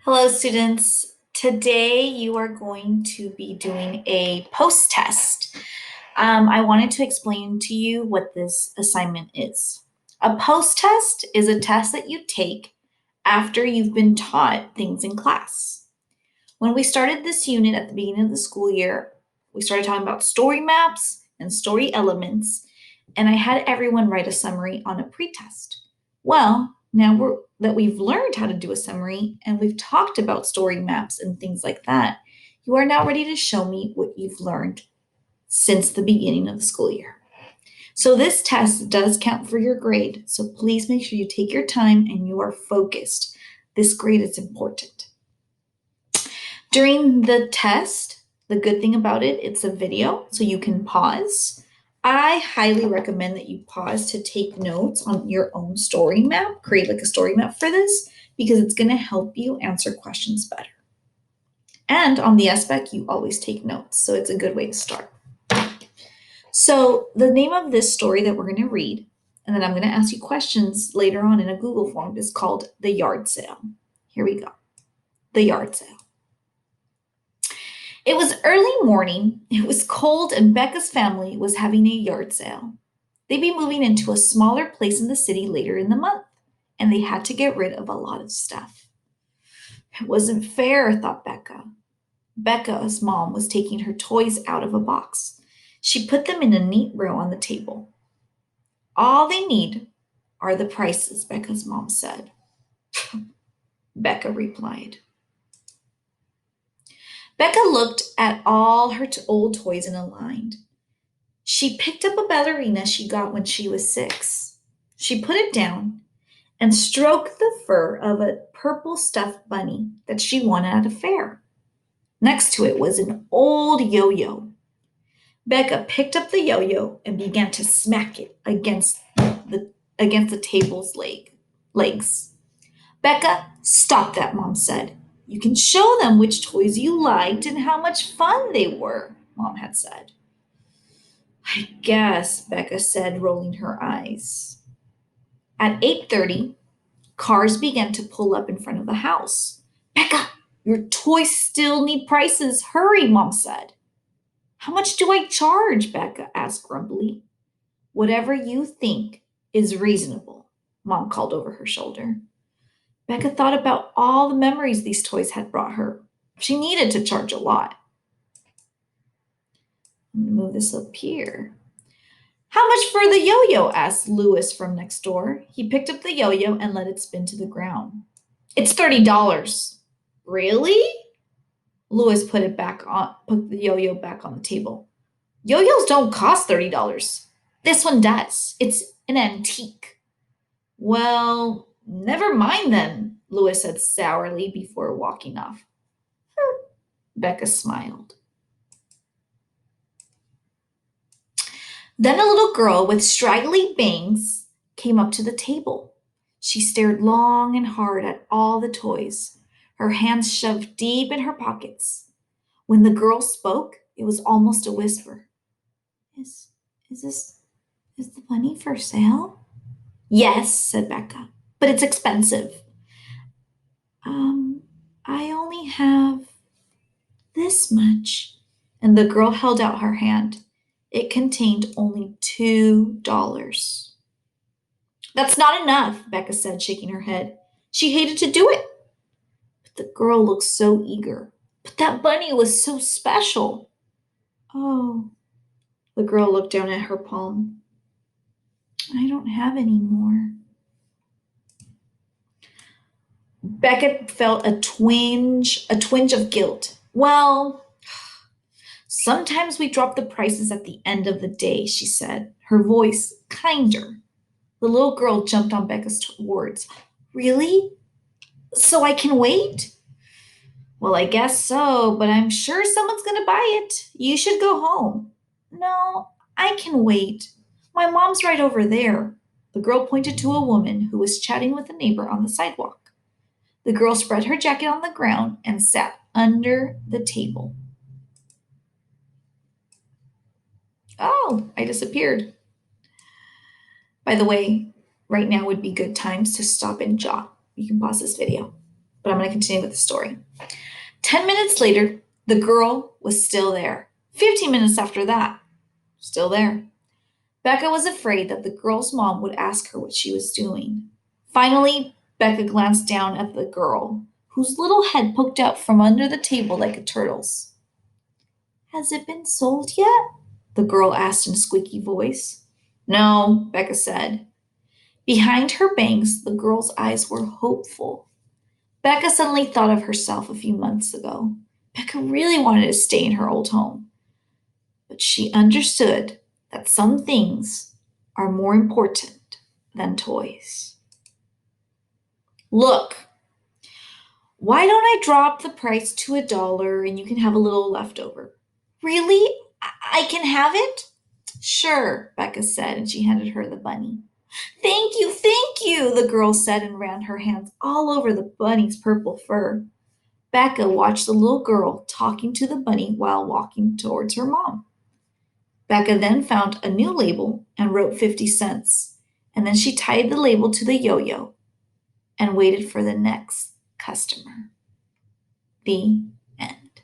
Hello, students. Today you are going to be doing a post test. I wanted to explain to you what this assignment is. A post test is a test that you take after you've been taught things in class. When we started this unit at the beginning of the school year, we started talking about story maps and story elements, and I had everyone write a summary on a pretest. Well, that we've learned how to do a summary and we've talked about story maps and things like that, you are now ready to show me what you've learned since the beginning of the school year. So this test does count for your grade, so please make sure you take your time and you are focused. This grade is important. During the test, the good thing about it, it's a video, so you can pause. I highly recommend that you pause to take notes on your own story map, create like a story map for this, because it's going to help you answer questions better. And on the SBAC, you always take notes, so it's a good way to start. So the name of this story that we're going to read, and then I'm going to ask you questions later on in a Google form, is called The Yard Sale. Here we go. The Yard Sale. It was early morning, it was cold, and Becca's family was having a yard sale. They'd be moving into a smaller place in the city later in the month, and they had to get rid of a lot of stuff. It wasn't fair, thought Becca. Becca's mom was taking her toys out of a box. She put them in a neat row on the table. All they need are the prices, Becca's mom said. Becca replied. Becca looked at all her old toys in a line. She picked up a ballerina she got when she was 6. She put it down and stroked the fur of a purple stuffed bunny that she won at a fair. Next to it was an old yo-yo. Becca picked up the yo-yo and began to smack it against the table's legs. Becca, stop that, Mom said. You can show them which toys you liked and how much fun they were, Mom had said. I guess, Becca said, rolling her eyes. At 8:30, cars began to pull up in front of the house. Becca, your toys still need prices. Hurry, Mom said. How much do I charge? Becca asked grumpily. Whatever you think is reasonable, Mom called over her shoulder. Becca thought about all the memories these toys had brought her. She needed to charge a lot. I'm going to move this up here. How much for the yo-yo? Asked Louis from next door. He picked up the yo-yo and let it spin to the ground. It's $30. Really? Louis put the yo-yo back on the table. Yo-yos don't cost $30. This one does. It's an antique. Well, never mind then, Louis said sourly before walking off. Becca smiled. Then a little girl with straggly bangs came up to the table. She stared long and hard at all the toys, her hands shoved deep in her pockets. When the girl spoke, it was almost a whisper. Is the bunny for sale? Yes, said Becca, but it's expensive. I only have this much. And the girl held out her hand. It contained only $2. That's not enough, Becca said, shaking her head. She hated to do it. But the girl looked so eager. But that bunny was so special. Oh, the girl looked down at her palm. I don't have any more. Becca felt a twinge of guilt. Well, sometimes we drop the prices at the end of the day, she said, her voice kinder. The little girl jumped on Becca's words. Really? So I can wait? Well, I guess so, but I'm sure someone's going to buy it. You should go home. No, I can wait. My mom's right over there. The girl pointed to a woman who was chatting with a neighbor on the sidewalk. The girl spread her jacket on the ground and sat under the table. Oh, I disappeared. By the way, right now would be good times to stop and jot. You can pause this video. but I'm going to continue with the story. 10 minutes later, the girl was still there. 15 minutes after that, still there. Becca was afraid that the girl's mom would ask her what she was doing. Finally, Becca glanced down at the girl, whose little head poked out from under the table like a turtle's. Has it been sold yet? The girl asked in a squeaky voice. No, Becca said. Behind her bangs, the girl's eyes were hopeful. Becca suddenly thought of herself a few months ago. Becca really wanted to stay in her old home, but she understood that some things are more important than toys. Look, why don't I drop the price to $1 and you can have a little leftover? Really? I can have it? Sure, Becca said, and she handed her the bunny. Thank you, the girl said and ran her hands all over the bunny's purple fur. Becca watched the little girl talking to the bunny while walking towards her mom. Becca then found a new label and wrote 50 cents, and then she tied the label to the yo-yo and waited for the next customer. The end.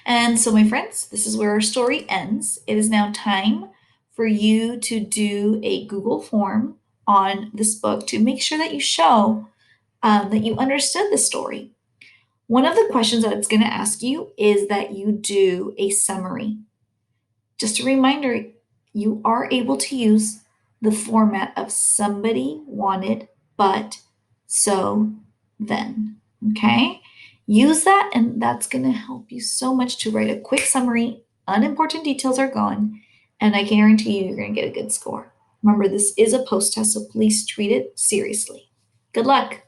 And so, my friends, this is where our story ends. It is now time for you to do a Google form on this book to make sure that you show that you understood the story. One of the questions that it's going to ask you is that you do a summary. Just a reminder, you are able to use the format of somebody wanted, but, so, then. Okay? Use that, and that's going to help you so much to write a quick summary. Unimportant details are gone, and I guarantee you, you're going to get a good score. Remember, this is a post test, so please treat it seriously. Good luck.